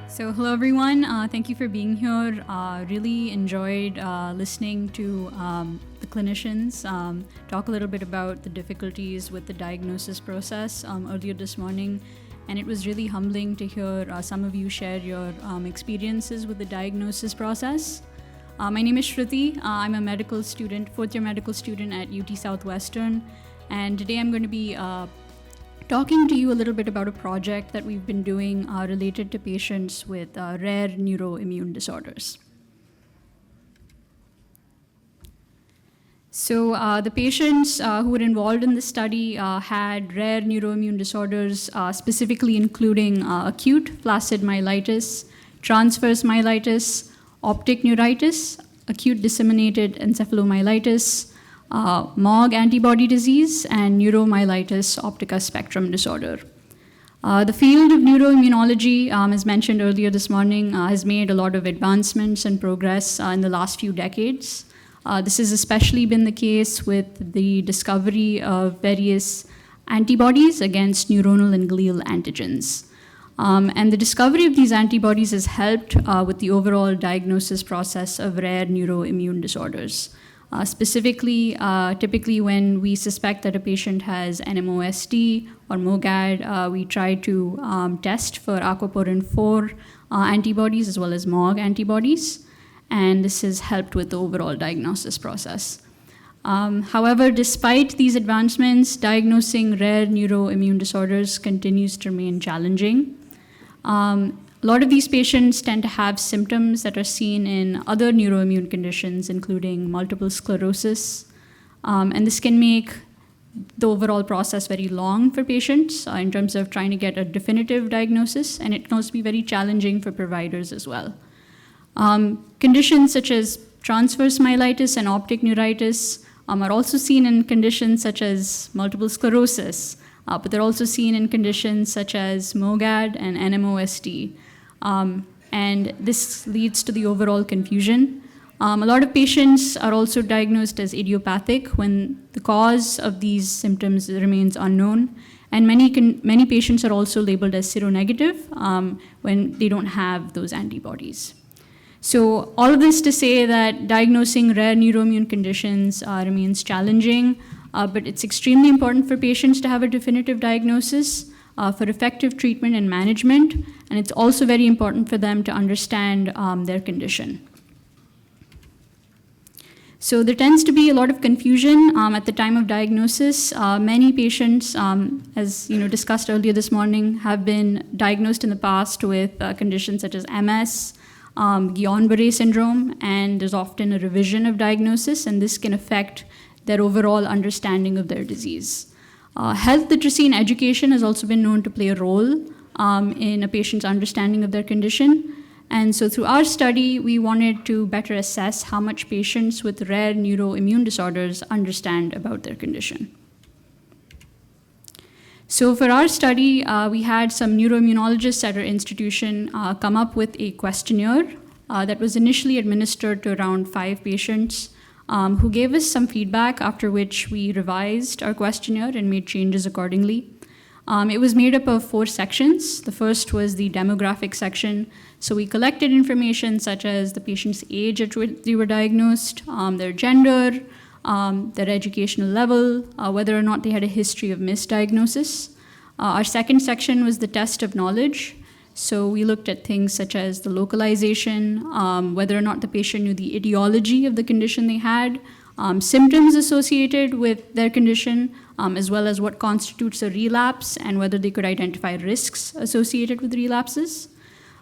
So hello everyone, thank you for being here. Really enjoyed listening to the clinicians talk a little bit about the difficulties with the diagnosis process earlier this morning. And it was really humbling to hear some of you share your experiences with the diagnosis process. My name is Shruti. I'm a medical student, fourth-year medical student at UT Southwestern. And today I'm going to be talking to you a little bit about a project that we've been doing related to patients with rare neuroimmune disorders. So the patients who were involved in the study had rare neuroimmune disorders, specifically including acute flaccid myelitis, transverse myelitis, optic neuritis, acute disseminated encephalomyelitis, MOG antibody disease, and neuromyelitis optica spectrum disorder. The field of neuroimmunology, as mentioned earlier this morning, has made a lot of advancements and progress in the last few decades. This has especially been the case with the discovery of various antibodies against neuronal and glial antigens. And the discovery of these antibodies has helped with the overall diagnosis process of rare neuroimmune disorders. Specifically, typically when we suspect that a patient has NMOSD or MOGAD, we try to test for aquaporin 4 antibodies as well as MOG antibodies, and this has helped with the overall diagnosis process. However, despite these advancements, diagnosing rare neuroimmune disorders continues to remain challenging. A lot of these patients tend to have symptoms that are seen in other neuroimmune conditions, including multiple sclerosis. And this can make the overall process very long for patients in terms of trying to get a definitive diagnosis, and it can also be very challenging for providers as well. Conditions such as transverse myelitis and optic neuritis are also seen in conditions such as multiple sclerosis, but they're also seen in conditions such as MOGAD and NMOSD. And this leads to the overall confusion. A lot of patients are also diagnosed as idiopathic when the cause of these symptoms remains unknown. And many patients are also labeled as seronegative when they don't have those antibodies. So all of this to say that diagnosing rare neuroimmune conditions remains challenging, but it's extremely important for patients to have a definitive diagnosis for effective treatment and management, and it's also very important for them to understand their condition. So there tends to be a lot of confusion at the time of diagnosis. Many patients, as discussed earlier this morning, have been diagnosed in the past with conditions such as MS, Guillain-Barré syndrome, and there's often a revision of diagnosis, and this can affect their overall understanding of their disease. Health literacy and education has also been known to play a role in a patient's understanding of their condition. And so through our study, we wanted to better assess how much patients with rare neuroimmune disorders understand about their condition. So for our study, we had some neuroimmunologists at our institution come up with a questionnaire that was initially administered to around 5 patients who gave us some feedback, after which we revised our questionnaire and made changes accordingly. It was made up of 4 sections. The first was the demographic section. So we collected information such as the patient's age at which they were diagnosed, their gender, their educational level, whether or not they had a history of misdiagnosis. Our second section was the test of knowledge. So we looked at things such as the localization, whether or not the patient knew the etiology of the condition they had, symptoms associated with their condition, as well as what constitutes a relapse and whether they could identify risks associated with relapses.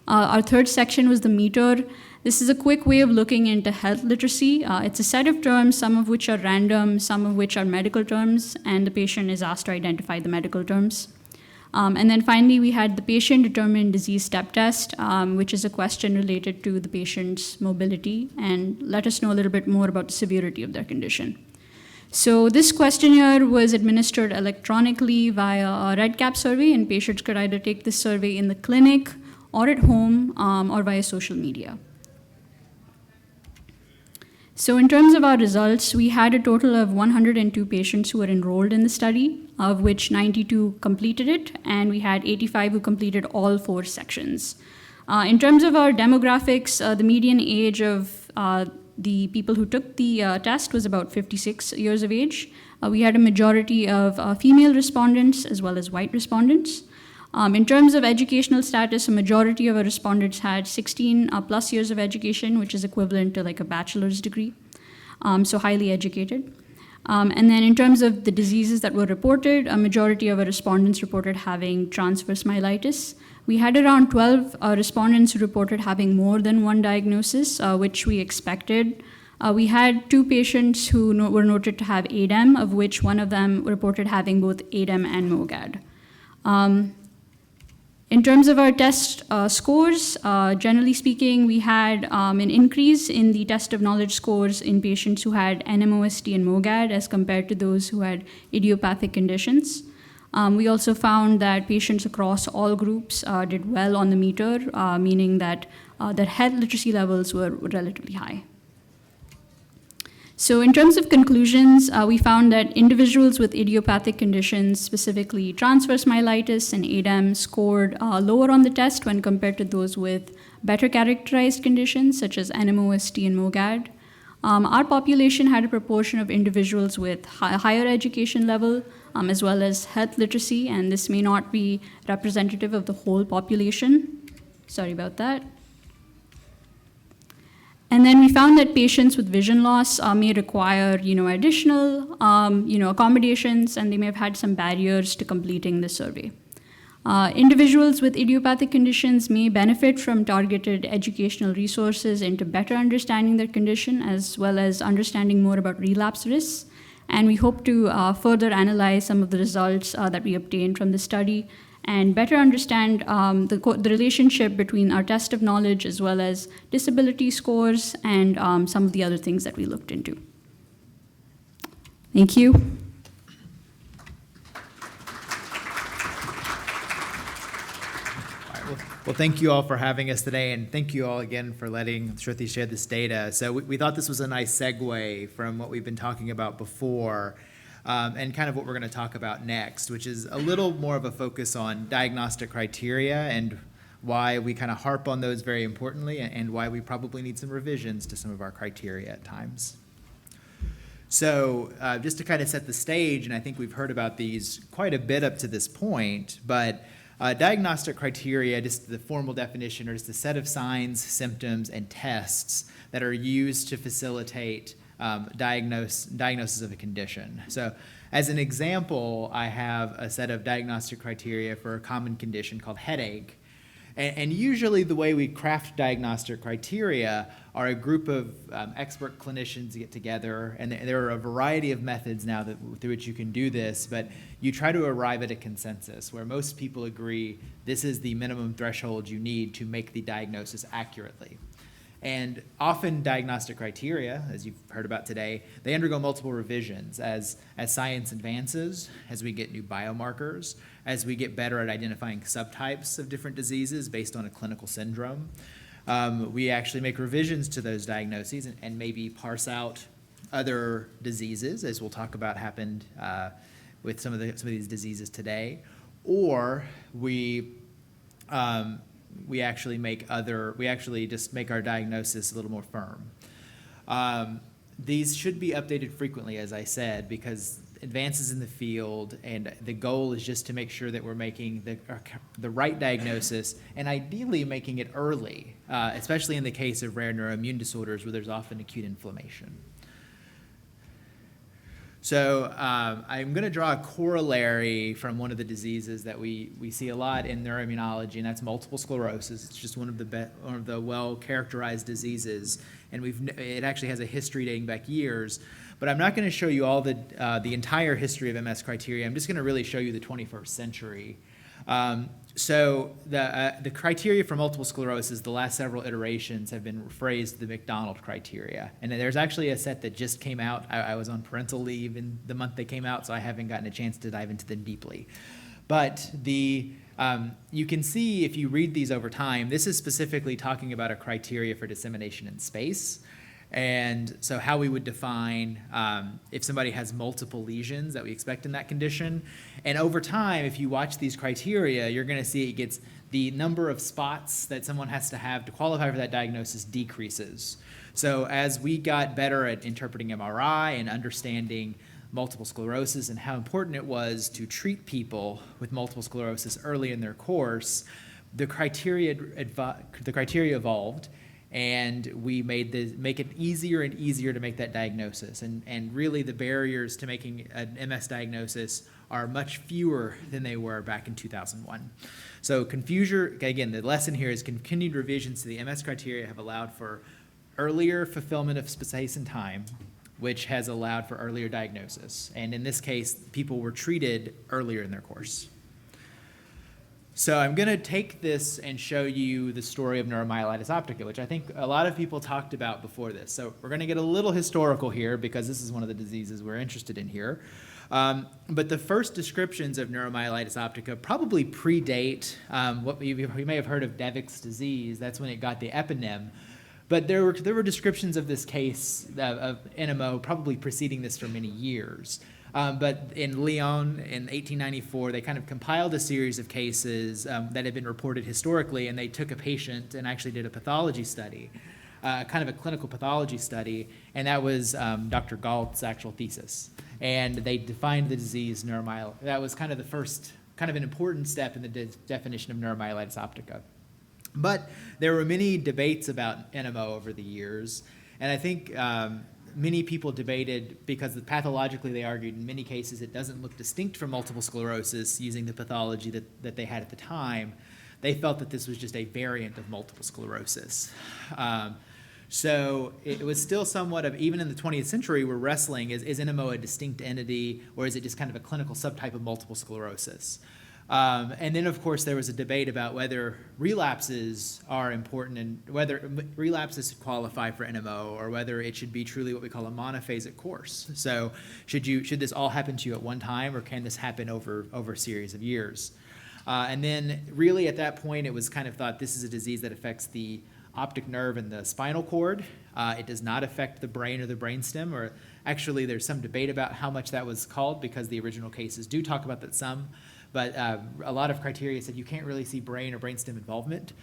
Our third section was the meter. This is a quick way of looking into health literacy. It's a set of terms, some of which are random, some of which are medical terms, and the patient is asked to identify the medical terms. And then finally, we had the patient-determined disease step test, which is a question related to the patient's mobility and let us know a little bit more about the severity of their condition. So this questionnaire was administered electronically via a REDCap survey, and patients could either take this survey in the clinic or at home or via social media. So in terms of our results, we had a total of 102 patients who were enrolled in the study, of which 92 completed it, and we had 85 who completed all 4 sections. In terms of our demographics, the median age of the people who took the test was about 56 years of age. We had a majority of female respondents as well as white respondents. In terms of educational status, a majority of our respondents had 16 plus years of education, which is equivalent to like a bachelor's degree, so highly educated. And then in terms of the diseases that were reported, a majority of our respondents reported having transverse myelitis. We had around 12 respondents who reported having more than one diagnosis, which we expected. We had 2 patients who were noted to have ADEM, of which one of them reported having both ADEM and MOGAD. In terms of our test scores, generally speaking, we had an increase in the test of knowledge scores in patients who had NMOSD and MOGAD as compared to those who had idiopathic conditions. We also found that patients across all groups did well on the meter, meaning that their health literacy levels were relatively high. So in terms of conclusions, we found that individuals with idiopathic conditions, specifically transverse myelitis and ADEM, scored lower on the test when compared to those with better characterized conditions, such as NMOSD and MOGAD. Our population had a proportion of individuals with higher education level, as well as health literacy, and this may not be representative of the whole population. Sorry about that. And then we found that patients with vision loss may require, additional, accommodations, and they may have had some barriers to completing the survey. Individuals with idiopathic conditions may benefit from targeted educational resources into better understanding their condition, as well as understanding more about relapse risks. And we hope to further analyze some of the results that we obtained from the study and better understand the relationship between our test of knowledge as well as disability scores and some of the other things that we looked into. Thank you. Well, thank you all for having us today, and thank you all again for letting Shruti share this data. So we thought this was a nice segue from what we've been talking about before and kind of what we're going to talk about next, which is a little more of a focus on diagnostic criteria and why we kind of harp on those very importantly and why we probably need some revisions to some of our criteria at times. So just to kind of set the stage, and I think we've heard about these quite a bit up to this point, but diagnostic criteria, just the formal definition, are just a set of signs, symptoms, and tests that are used to facilitate diagnosis of a condition. So as an example, I have a set of diagnostic criteria for a common condition called headache. And usually the way we craft diagnostic criteria are a group of expert clinicians get together, and there are a variety of methods now through which you can do this, but you try to arrive at a consensus where most people agree this is the minimum threshold you need to make the diagnosis accurately. And often diagnostic criteria, as you've heard about today, they undergo multiple revisions as science advances, as we get new biomarkers, as we get better at identifying subtypes of different diseases based on a clinical syndrome. We actually make revisions to those diagnoses and maybe parse out other diseases, as we'll talk about happened with some of these diseases today, or we actually just make our diagnosis a little more firm. These should be updated frequently, as I said, because advances in the field, and the goal is just to make sure that we're making the right diagnosis, and ideally making it early, especially in the case of rare neuroimmune disorders where there's often acute inflammation. So I'm going to draw a corollary from one of the diseases that we see a lot in neuroimmunology, and that's multiple sclerosis. It's just one of the well-characterized diseases, and it actually has a history dating back years. But I'm not going to show you all the entire history of MS criteria. I'm just going to really show you the 21st century. So the criteria for multiple sclerosis, the last several iterations have been rephrased the McDonald criteria. And then there's actually a set that just came out. I was on parental leave in the month they came out, so I haven't gotten a chance to dive into them deeply. But you can see if you read these over time, this is specifically talking about a criteria for dissemination in space. And so how we would define if somebody has multiple lesions that we expect in that condition. And over time, if you watch these criteria, you're going to see it gets the number of spots that someone has to have to qualify for that diagnosis decreases. So as we got better at interpreting MRI and understanding multiple sclerosis and how important it was to treat people with multiple sclerosis early in their course, the criteria evolved, and we make it easier and easier to make that diagnosis. And really the barriers to making an MS diagnosis are much fewer than they were back in 2001. So again, the lesson here is continued revisions to the MS criteria have allowed for earlier fulfillment of space and time, which has allowed for earlier diagnosis. And in this case, people were treated earlier in their course. So I'm going to take this and show you the story of neuromyelitis optica, which I think a lot of people talked about before this. So we're going to get a little historical here because this is one of the diseases we're interested in here. But the first descriptions of neuromyelitis optica probably predate what you may have heard of Devick's disease. That's when it got the eponym. But there were descriptions of this case of NMO probably preceding this for many years. But in Lyon in 1894, they kind of compiled a series of cases that had been reported historically, and they took a patient and actually did a pathology study, kind of a clinical pathology study, and that was Dr. Galt's actual thesis. And they defined the disease neuromyelitis. That was kind of the first, kind of an important step in the definition of neuromyelitis optica. But there were many debates about NMO over the years, and I think many people debated because pathologically they argued in many cases it doesn't look distinct from multiple sclerosis using the pathology that they had at the time. They felt that this was just a variant of multiple sclerosis. So it was still somewhat of, even in the 20th century, we're wrestling, is NMO a distinct entity, or is it just kind of a clinical subtype of multiple sclerosis? And then, of course, there was a debate about whether relapses are important and whether relapses qualify for NMO or whether it should be truly what we call a monophasic course. So should this all happen to you at one time, or can this happen over a series of years? And then really at that point, it was kind of thought this is a disease that affects the optic nerve and the spinal cord. It does not affect the brain or the brainstem, or actually there's some debate about how much that was called because the original cases do talk about that some. But a lot of criteria said you can't really see brain or brainstem involvement.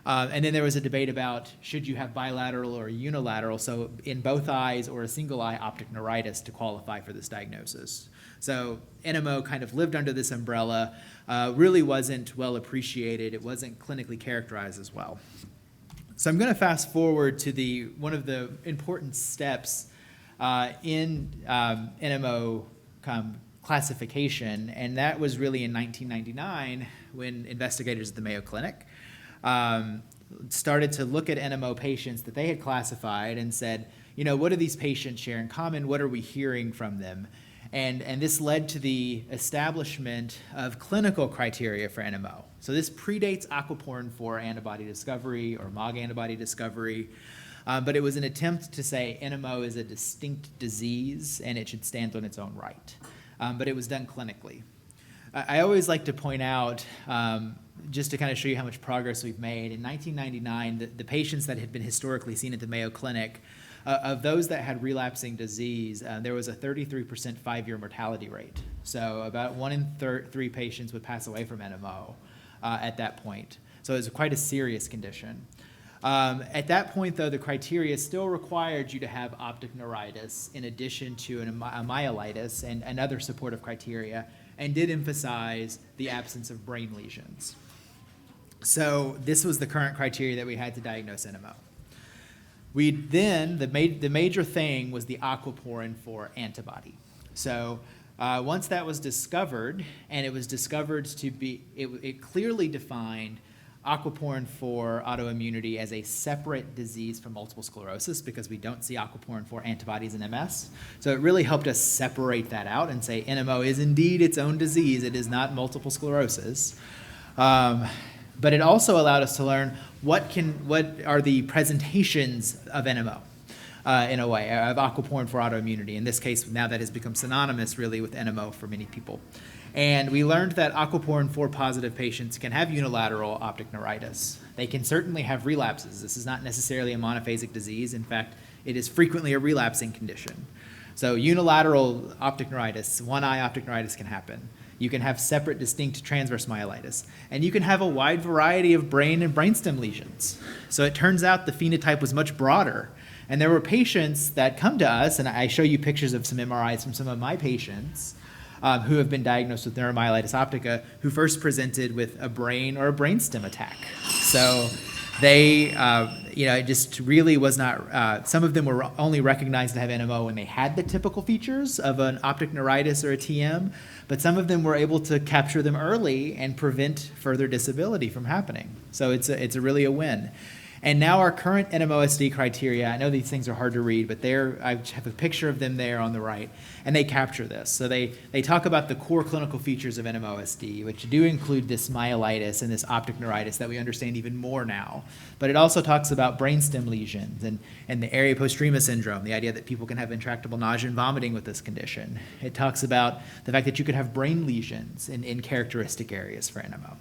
And then there was a debate about should you have bilateral or unilateral, so in both eyes or a single eye optic neuritis to qualify for this diagnosis. So NMO kind of lived under this umbrella, really wasn't well appreciated. It wasn't clinically characterized as well. So I'm going to fast forward to one of the important steps in NMO classification, and that was really in 1999 when investigators at the Mayo Clinic started to look at NMO patients that they had classified and said, you know, what do these patients share in common? What are we hearing from them? And this led to the establishment of clinical criteria for NMO. So this predates aquaporin 4 antibody discovery or MOG antibody discovery, but it was an attempt to say NMO is a distinct disease and it should stand on its own right. But it was done clinically. I always like to point out, just to kind of show you how much progress we've made, in 1999, the patients that had been historically seen at the Mayo Clinic, of those that had relapsing disease, there was a 33% 5-year mortality rate. So about 1 in 3 patients would pass away from NMO at that point. So it was quite a serious condition. At that point, though, the criteria still required you to have optic neuritis in addition to a myelitis and other supportive criteria, and did emphasize the absence of brain lesions. So this was the current criteria that we had to diagnose NMO. The major thing was the aquaporin 4 antibody. So once that was discovered, and it was discovered to be, it clearly defined aquaporin 4 autoimmunity as a separate disease from multiple sclerosis because we don't see aquaporin 4 antibodies in MS. So it really helped us separate that out and say NMO is indeed its own disease. It is not multiple sclerosis. But it also allowed us to learn what are the presentations of NMO in a way, of aquaporin 4 autoimmunity. In this case, now that has become synonymous really with NMO for many people. And we learned that aquaporin 4 positive patients can have unilateral optic neuritis. They can certainly have relapses. This is not necessarily a monophasic disease. In fact, it is frequently a relapsing condition. So unilateral optic neuritis, one eye optic neuritis can happen. You can have separate, distinct transverse myelitis. And you can have a wide variety of brain and brainstem lesions. So it turns out the phenotype was much broader. And there were patients that come to us, and I show you pictures of some MRIs from some of my patients who have been diagnosed with neuromyelitis optica, who first presented with a brain or a brainstem attack. So they, it just really was not, some of them were only recognized to have NMO when they had the typical features of an optic neuritis or a TM, but some of them were able to capture them early and prevent further disability from happening. So it's really a win. And now our current NMOSD criteria, I know these things are hard to read, but I have a picture of them there on the right, and they capture this. So they talk about the core clinical features of NMOSD, which do include this myelitis and this optic neuritis that we understand even more now. But it also talks about brainstem lesions and the area postrema syndrome, the idea that people can have intractable nausea and vomiting with this condition. It talks about the fact that you could have brain lesions in characteristic areas for NMO.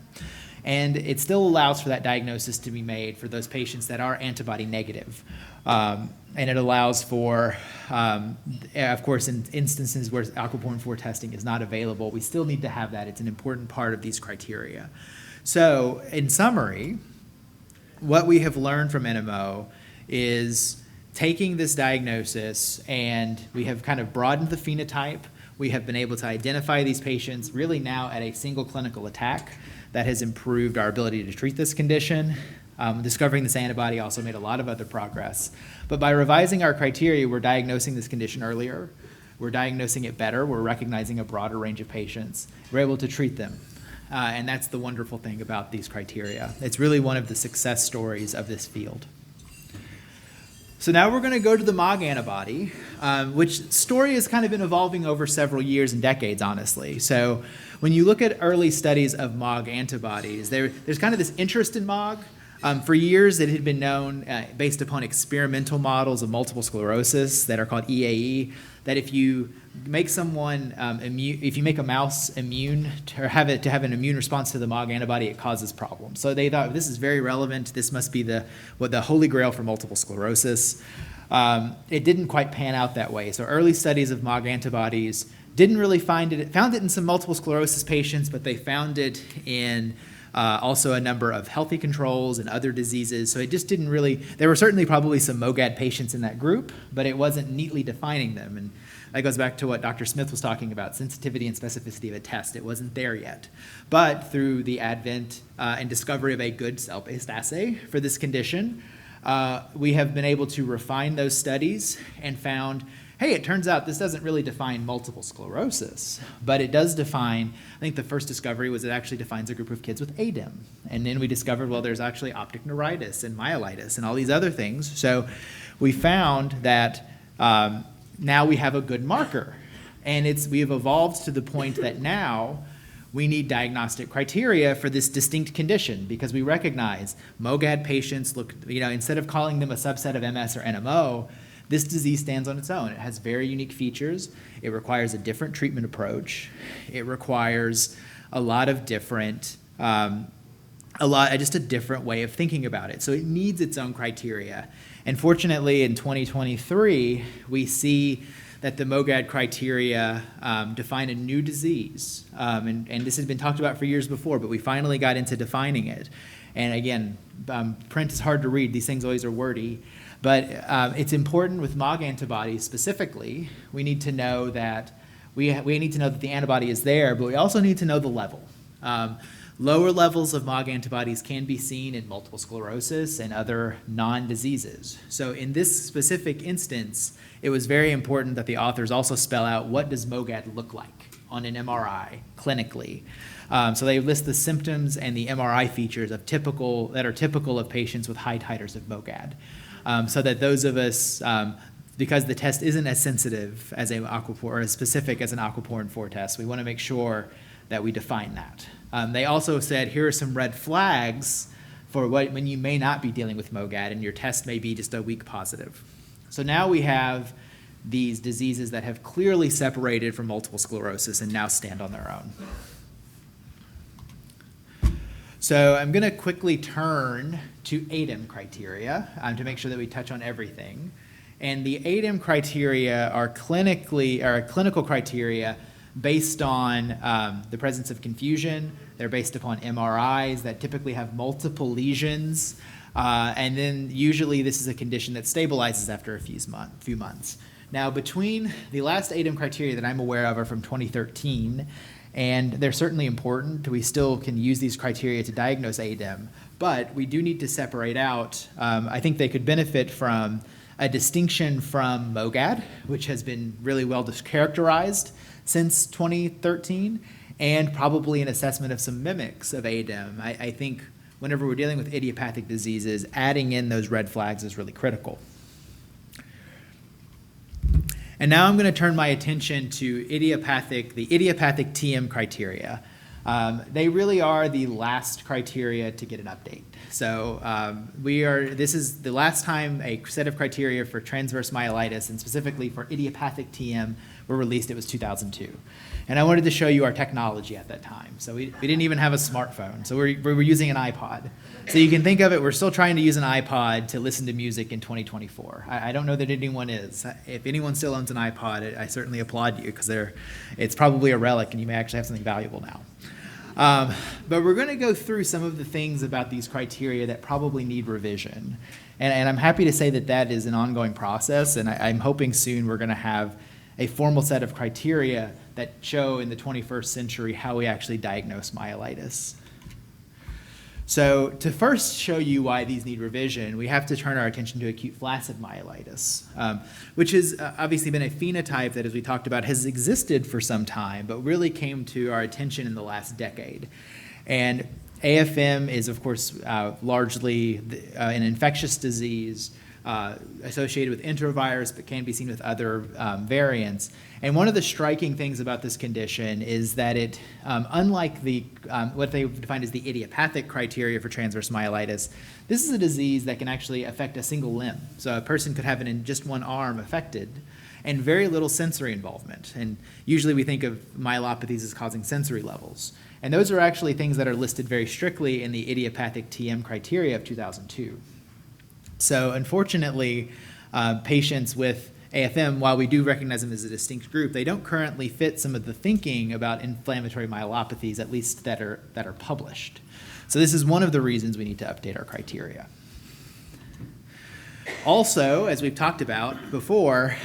And it still allows for that diagnosis to be made for those patients that are antibody negative. And it allows for, of course, in instances where aquaporin-4 testing is not available, we still need to have that. It's an important part of these criteria. So in summary, what we have learned from NMO is taking this diagnosis, and we have kind of broadened the phenotype. We have been able to identify these patients really now at a single clinical attack. That has improved our ability to treat this condition. Discovering this antibody also made a lot of other progress. But by revising our criteria, we're diagnosing this condition earlier. We're diagnosing it better. We're recognizing a broader range of patients. We're able to treat them. And that's the wonderful thing about these criteria. It's really one of the success stories of this field. So now we're going to go to the MOG antibody, which story has kind of been evolving over several years and decades, honestly. So when you look at early studies of MOG antibodies, there's kind of this interest in MOG. For years, it had been known, based upon experimental models of multiple sclerosis that are called EAE, that if you make someone immune, if you make a mouse immune to have an immune response to the MOG antibody, it causes problems. So they thought, this is very relevant. This must be the holy grail for multiple sclerosis. It didn't quite pan out that way. So early studies of MOG antibodies didn't really found it in some multiple sclerosis patients, but they found it in also a number of healthy controls and other diseases. So it just didn't really, there were certainly probably some MOGAD patients in that group, but it wasn't neatly defining them. And that goes back to what Dr. Smith was talking about, sensitivity and specificity of a test. It wasn't there yet. But through the advent and discovery of a good cell-based assay for this condition, we have been able to refine those studies and found, hey, it turns out this doesn't really define multiple sclerosis, but it does define, I think the first discovery was it actually defines a group of kids with ADEM. And then we discovered, well, there's actually optic neuritis and myelitis and all these other things. So we found that now we have a good marker. And we've evolved to the point that now we need diagnostic criteria for this distinct condition because we recognize MOGAD patients look, instead of calling them a subset of MS or NMO, this disease stands on its own. It has very unique features. It requires a different treatment approach. It requires a lot of different, just a different way of thinking about it. So it needs its own criteria. And fortunately, in 2023, we see that the MOGAD criteria define a new disease. And this has been talked about for years before, but we finally got into defining it. And again, print is hard to read. These things always are wordy. But it's important with MOG antibodies specifically. We need to know that we need to know that the antibody is there, but we also need to know the level. Lower levels of MOG antibodies can be seen in multiple sclerosis and other non-diseases. So in this specific instance, it was very important that the authors also spell out what does MOGAD look like on an MRI clinically. So they list the symptoms and the MRI features that are typical of patients with high titers of MOGAD. So that those of us, because the test isn't as sensitive as or as specific as an aquaporin-4 test, we want to make sure that we define that. They also said, here are some red flags for when you may not be dealing with MOGAD and your test may be just a weak positive. So now we have these diseases that have clearly separated from multiple sclerosis and now stand on their own. So I'm going to quickly turn to ADEM criteria to make sure that we touch on everything. And the ADEM criteria are clinical criteria based on the presence of confusion. They're based upon MRIs that typically have multiple lesions. And then usually this is a condition that stabilizes after a few months. Now, between the last ADEM criteria that I'm aware of are from 2013, and they're certainly important. We still can use these criteria to diagnose ADEM, but we do need to separate out. I think they could benefit from a distinction from MOGAD, which has been really well characterized since 2013, and probably an assessment of some mimics of ADEM. I think whenever we're dealing with idiopathic diseases, adding in those red flags is really critical. And now I'm going to turn my attention to the idiopathic TM criteria. They really are the last criteria to get an update. So this is the last time a set of criteria for transverse myelitis, and specifically for idiopathic TM, were released. It was 2002. And I wanted to show you our technology at that time. So we didn't even have a smartphone. So we were using an iPod. So you can think of it, we're still trying to use an iPod to listen to music in 2024. I don't know that anyone is. If anyone still owns an iPod, I certainly applaud you, because it's probably a relic and you may actually have something valuable now. But we're going to go through some of the things about these criteria that probably need revision. And I'm happy to say that that is an ongoing process, and I'm hoping soon we're going to have a formal set of criteria that show in the 21st century how we actually diagnose myelitis. So to first show you why these need revision, we have to turn our attention to acute flaccid myelitis, which has obviously been a phenotype that, as we talked about, has existed for some time, but really came to our attention in the last decade. And AFM is, of course, largely an infectious disease associated with enterovirus, but can be seen with other variants. And one of the striking things about this condition is that it, unlike what they defined as the idiopathic criteria for transverse myelitis, this is a disease that can actually affect a single limb. So a person could have it in just one arm affected, and very little sensory involvement. And usually we think of myelopathies as causing sensory levels. And those are actually things that are listed very strictly in the idiopathic TM criteria of 2002. So unfortunately, patients with AFM, while we do recognize them as a distinct group, they don't currently fit some of the thinking about inflammatory myelopathies, at least that are published. So this is one of the reasons we need to update our criteria. Also, as we've talked about before,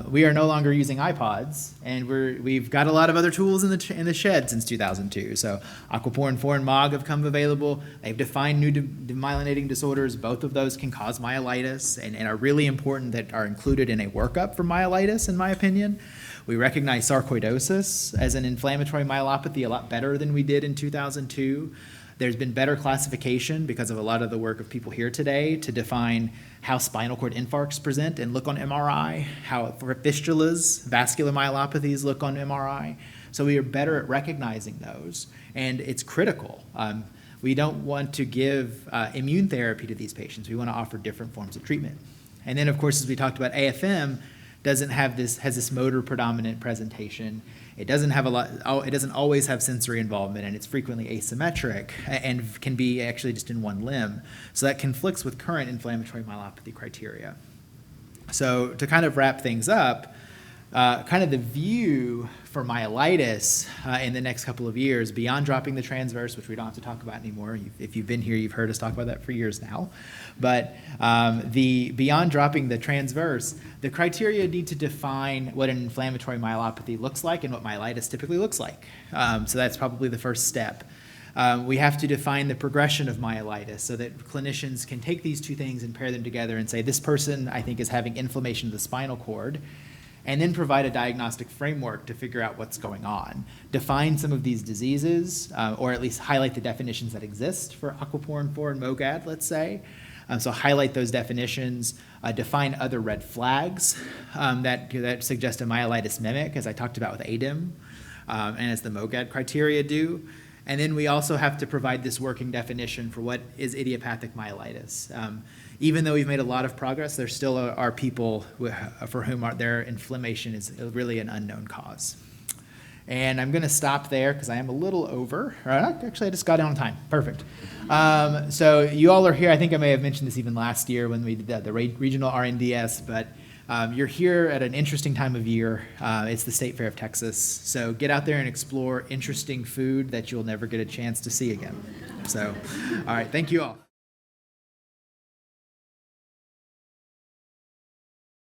we are no longer using iPods, and we've got a lot of other tools in the shed since 2002. So aquaporin 4 and MOG have come available. They've defined new demyelinating disorders. Both of those can cause myelitis and are really important, that are included in a workup for myelitis, in my opinion. We recognize sarcoidosis as an inflammatory myelopathy a lot better than we did in 2002. There's been better classification because of a lot of the work of people here today to define how spinal cord infarcts present and look on MRI, how for fistulas, vascular myelopathies look on MRI. So we are better at recognizing those, and it's critical. We don't want to give immune therapy to these patients. We want to offer different forms of treatment. And then, of course, as we talked about, AFM has this motor predominant presentation. It doesn't always have sensory involvement, and it's frequently asymmetric and can be actually just in one limb. So that conflicts with current inflammatory myelopathy criteria. So to kind of wrap things up, kind of the view for myelitis in the next couple of years, beyond dropping the transverse, which we don't have to talk about anymore. If you've been here, you've heard us talk about that for years now. But beyond dropping the transverse, the criteria need to define what an inflammatory myelopathy looks like and what myelitis typically looks like. So that's probably the first step. We have to define the progression of myelitis so that clinicians can take these two things and pair them together and say, this person, I think, is having inflammation of the spinal cord, and then provide a diagnostic framework to figure out what's going on. Define some of these diseases, or at least highlight the definitions that exist for aquaporin 4 and MOGAD, let's say. So highlight those definitions, define other red flags that suggest a myelitis mimic, as I talked about with ADEM, and as the MOGAD criteria do. And then we also have to provide this working definition for what is idiopathic myelitis. Even though we've made a lot of progress, there still are people for whom their inflammation is really an unknown cause. And I'm going to stop there because I am a little over. Actually, I just got on time. Perfect. So you all are here. I think I may have mentioned this even last year when we did the regional RNDS, but You're here at an interesting time of year. It's the State Fair of Texas. So get out there and explore interesting food that you'll never get a chance to see again. So, all right, thank you all.